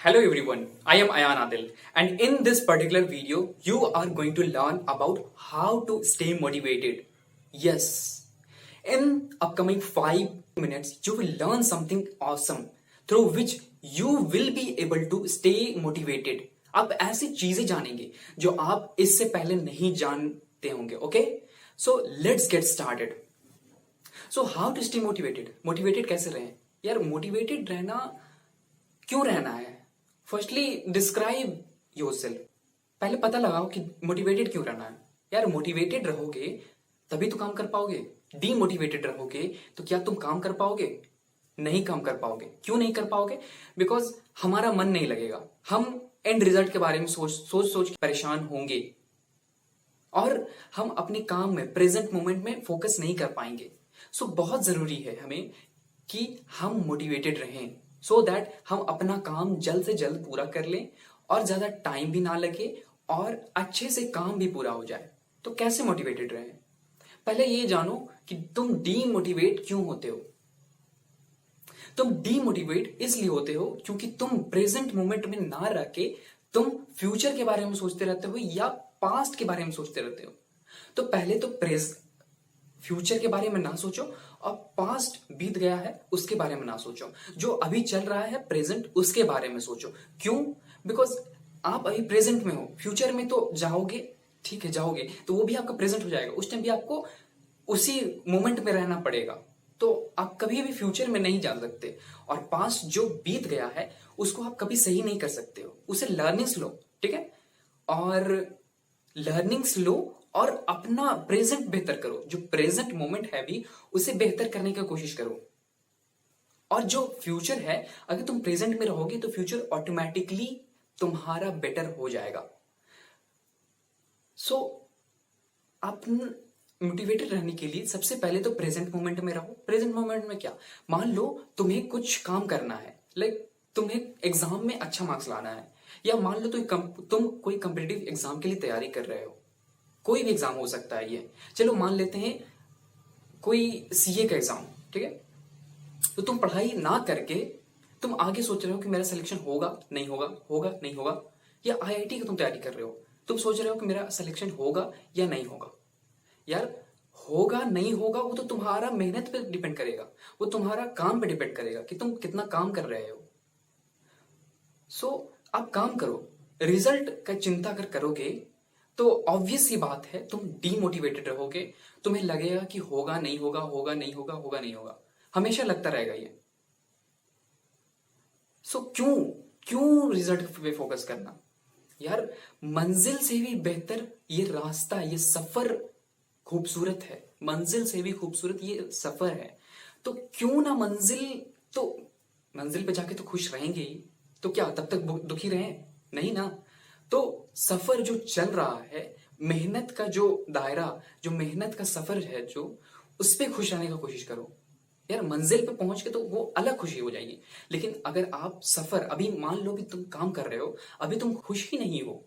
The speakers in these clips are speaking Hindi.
Hello everyone, I am Ayan Adil and in this particular video you are going to learn about how to stay motivated. Yes, in upcoming 5 minutes you will learn something awesome through which you will be able to stay motivated. आप ऐसी चीजें जानेंगे जो आप इससे पहले नहीं जानते होंगे. Okay, so let's get started. So how to stay motivated. Motivated कैसे रहें यार? मोटिवेटेड रहना क्यों रहना है? Firstly describe yourself. पहले पता लगाओ कि मोटिवेटेड क्यों रहना है. यार मोटिवेटेड रहोगे तभी तो काम कर पाओगे. डीमोटिवेटेड रहोगे तो क्या तुम काम कर पाओगे? नहीं काम कर पाओगे. क्यों नहीं कर पाओगे? बिकॉज हमारा मन नहीं लगेगा. हम एंड रिजल्ट के बारे में सोच के परेशान होंगे और हम अपने काम में प्रेजेंट मोमेंट में फोकस नहीं कर पाएंगे. सो बहुत जरूरी है हमें कि हम मोटिवेटेड रहें सो दैट हम अपना काम जल्द से जल्द पूरा कर लें और ज्यादा टाइम भी ना लगे और अच्छे से काम भी पूरा हो जाए. तो कैसे मोटिवेटेड रहें? पहले ये जानो कि तुम डीमोटिवेट क्यों होते हो. तुम डीमोटिवेट इसलिए होते हो क्योंकि तुम प्रेजेंट मोमेंट में ना रह के तुम फ्यूचर के बारे में सोचते रहते हो या पास्ट के बारे में सोचते रहते हो. तो पहले तो फ्यूचर के बारे में ना सोचो और पास्ट बीत गया है उसके बारे में ना सोचो. जो अभी चल रहा है प्रेजेंट उसके बारे में सोचो. क्यों? बिकॉज आप अभी प्रेजेंट में हो. फ्यूचर में तो जाओगे, ठीक है जाओगे तो वो भी आपका प्रेजेंट हो जाएगा. उस टाइम भी आपको उसी मोमेंट में रहना पड़ेगा. तो आप कभी भी फ्यूचर में नहीं जा सकते और पास्ट जो बीत गया है उसको आप कभी सही नहीं कर सकते हो. उसे लर्निंग्स लो, ठीक है, और लर्निंग्स लो और अपना प्रेजेंट बेहतर करो. जो प्रेजेंट मोमेंट है भी उसे बेहतर करने की कोशिश करो. और जो फ्यूचर है अगर तुम प्रेजेंट में रहोगे तो फ्यूचर ऑटोमेटिकली तुम्हारा बेटर हो जाएगा. सो आप मोटिवेटेड रहने के लिए सबसे पहले तो प्रेजेंट मोमेंट में रहो. प्रेजेंट मोमेंट में क्या? मान लो तुम्हें कुछ काम करना है, लाइक तुम्हें एग्जाम में अच्छा मार्क्स लाना है, या मान लो तुम कोई कॉम्पिटिटिव एग्जाम के लिए तैयारी कर रहे हो. कोई भी एग्जाम हो सकता है ये. चलो मान लेते हैं कोई सीए का एग्जाम, ठीक है. तो तुम पढ़ाई ना करके तुम आगे सोच रहे हो कि मेरा सिलेक्शन होगा नहीं होगा, होगा नहीं होगा. या आईआईटी की तुम तैयारी कर रहे हो, तुम सोच रहे हो कि मेरा सिलेक्शन होगा या नहीं होगा. यार होगा नहीं होगा वो तो तुम्हारा मेहनत पे डिपेंड करेगा, वो तुम्हारा काम पे डिपेंड करेगा कि तुम कितना काम कर रहे हो. सो आप काम करो. रिजल्ट का चिंता अगर करोगे तो ऑब्वियस सी बात है तुम डीमोटिवेटेड रहोगे. तुम्हें लगेगा कि होगा नहीं होगा, होगा नहीं होगा, होगा नहीं होगा. हमेशा लगता रहेगा ये. सो क्यों रिजल्ट पे फोकस करना? यार मंजिल से भी बेहतर ये रास्ता, ये सफर खूबसूरत है. मंजिल से भी खूबसूरत ये सफर है. तो क्यों ना मंजिल पे जाके तो खुश रहेंगे ही. तो क्या तब तक दुखी रहें? नहीं ना. तो सफर जो चल रहा है, मेहनत का जो दायरा, जो मेहनत का सफर है, जो उस पे खुश रहने का कोशिश करो. यार मंजिल पे पहुंच के तो वो अलग खुशी हो जाएगी. लेकिन अगर आप सफर, अभी मान लो कि तुम काम कर रहे हो, अभी तुम खुश ही नहीं हो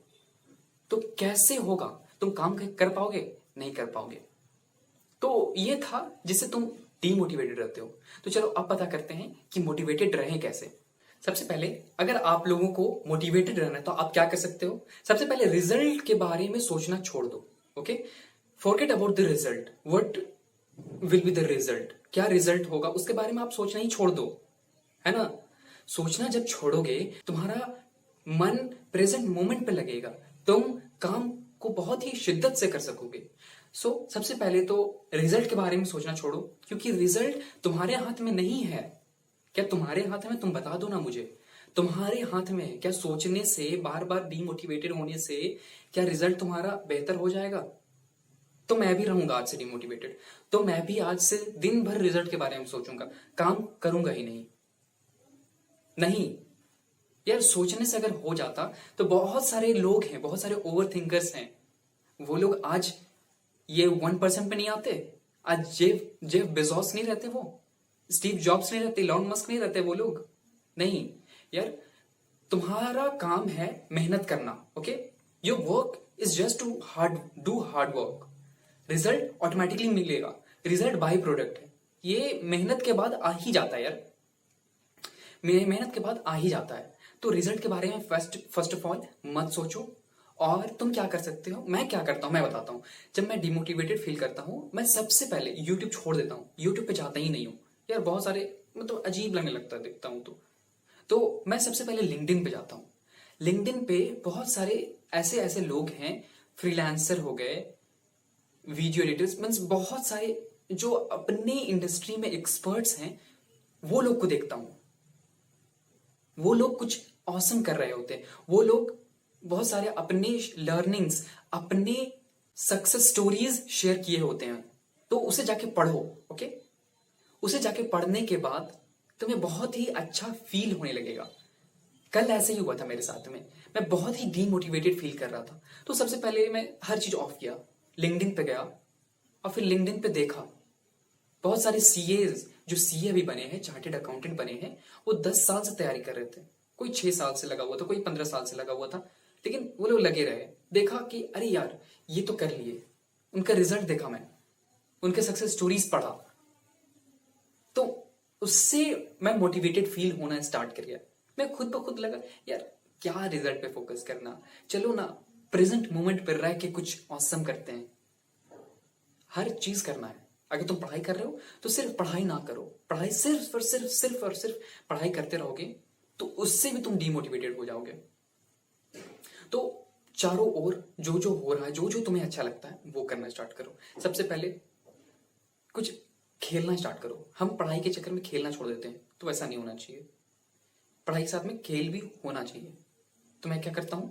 तो कैसे होगा? तुम काम कर पाओगे? नहीं कर पाओगे. तो ये था जिससे तुम डीमोटिवेटेड रहते हो. तो चलो अब पता करते हैं कि मोटिवेटेड रहें कैसे. सबसे पहले अगर आप लोगों को मोटिवेटेड रहना है तो आप क्या कर सकते हो? सबसे पहले रिजल्ट के बारे में सोचना छोड़ दो. Okay, forget about the result. What will be the result? क्या रिजल्ट होगा उसके बारे में आप सोचना ही छोड़ दो, है ना. सोचना जब छोड़ोगे तुम्हारा मन प्रेजेंट मोमेंट पे लगेगा, तुम काम को बहुत ही शिद्दत से कर सकोगे. सो सबसे पहले तो रिजल्ट के बारे में सोचना छोड़ो क्योंकि रिजल्ट तुम्हारे हाथ में नहीं है. क्या तुम्हारे हाथ में? तुम बता दो ना मुझे. तुम्हारे हाथ में क्या? सोचने से, बार बार डीमोटिवेटेड होने से क्या रिजल्ट तुम्हारा बेहतर हो जाएगा? तो मैं भी रहूंगा आज से डीमोटिवेटेड, तो मैं भी आज से दिन भर रिजल्ट के बारे में सोचूंगा, काम करूंगा ही नहीं. यार सोचने से अगर हो जाता तो बहुत सारे लोग हैं, बहुत सारे ओवर थिंकर्स हैं, वो लोग आज ये 1% पे नहीं आते. आज जेफ बेजोस नहीं रहते, वो स्टीव जॉब्स नहीं रहते, इलॉन मस्क नहीं रहते वो लोग. नहीं यार, तुम्हारा काम है मेहनत करना. Okay, your work is just to do hard work. Result automatically मिलेगा. रिजल्ट बाय प्रोडक्ट है. ये मेहनत के बाद आ ही जाता है यार, मेहनत के बाद आ ही जाता है. तो रिजल्ट के बारे में फर्स्ट ऑफ ऑल मत सोचो। और तुम क्या कर सकते हो, मैं क्या करता हूँ मैं बताता हूँ। जब मैं डिमोटिवेटेड फील करता हूँ, मैं सबसे पहले यूट्यूब छोड़ देता हूँ, यूट्यूब पे जाता ही नहीं हूँ। यार बहुत सारे मतलब अजीब लगने लगता है देखता हूँ तो मैं सबसे पहले लिंक्डइन पे जाता हूँ। लिंक्डइन पे बहुत सारे ऐसे ऐसे लोग हैं, फ्रीलांसर हो गए, वीडियो एडिटर्स, मीन्स बहुत सारे जो अपने इंडस्ट्री में एक्सपर्ट्स हैं, वो लोग को देखता हूँ। वो लोग कुछ औसम कर रहे होते हैं, वो लोग बहुत सारे अपने लर्निंग्स, अपने सक्सेस स्टोरीज शेयर किए होते हैं। तो उसे जाके पढ़ो, ओके। उसे जाके पढ़ने के बाद तुम्हें बहुत ही अच्छा फील होने लगेगा। कल ऐसे ही हुआ था मेरे साथ में, मैं बहुत ही डीमोटिवेटेड फील कर रहा था। तो सबसे पहले मैं हर चीज ऑफ किया, लिंक्डइन पे गया और फिर लिंक्डइन पे देखा बहुत सारे सीए, जो सीए भी बने हैं, चार्टेड अकाउंटेंट बने हैं, वो 10 साल से तैयारी कर रहे थे। कोई 6 साल से लगा हुआ था, कोई 15 साल से लगा हुआ था, लेकिन वो लोग लगे रहे। देखा कि अरे यार ये तो कर लिए, उनका रिजल्ट देखा, मैं उनके सक्सेस स्टोरीज पढ़ा, तो उससे मैं मोटिवेटेड फील होना स्टार्ट कर गया। मैं खुद ब खुद लगा यार क्या रिजल्ट पे फोकस करना, चलो ना प्रेजेंट मोमेंट पर रह के कुछ औसम करते हैं। हर चीज करना है। अगर तुम पढ़ाई कर रहे हो तो सिर्फ पढ़ाई ना करो, पढ़ाई सिर्फ पढ़ाई करते रहोगे तो उससे भी तुम डीमोटिवेटेड हो जाओगे। तो चारों ओर जो जो हो रहा है, जो जो तुम्हें अच्छा लगता है वो करना स्टार्ट करो। सबसे पहले कुछ खेलना स्टार्ट करो। हम पढ़ाई के चक्कर में खेलना छोड़ देते हैं, तो ऐसा नहीं होना चाहिए। पढ़ाई के साथ में खेल भी होना चाहिए। तो मैं क्या करता हूं,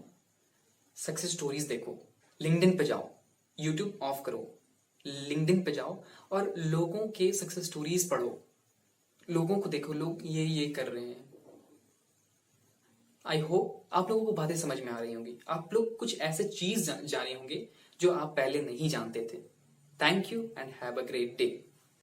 सक्सेस स्टोरीज देखो, लिंक्डइन पे जाओ, यूट्यूब ऑफ करो, लिंक्डइन पे जाओ और लोगों के सक्सेस स्टोरीज पढ़ो, लोगों को देखो, लोग ये कर रहे हैं। आई होप आप लोगों को बातें समझ में आ रही होंगी, आप लोग कुछ ऐसे चीज जाने होंगे जो आप पहले नहीं जानते थे। Thank you and have a great day.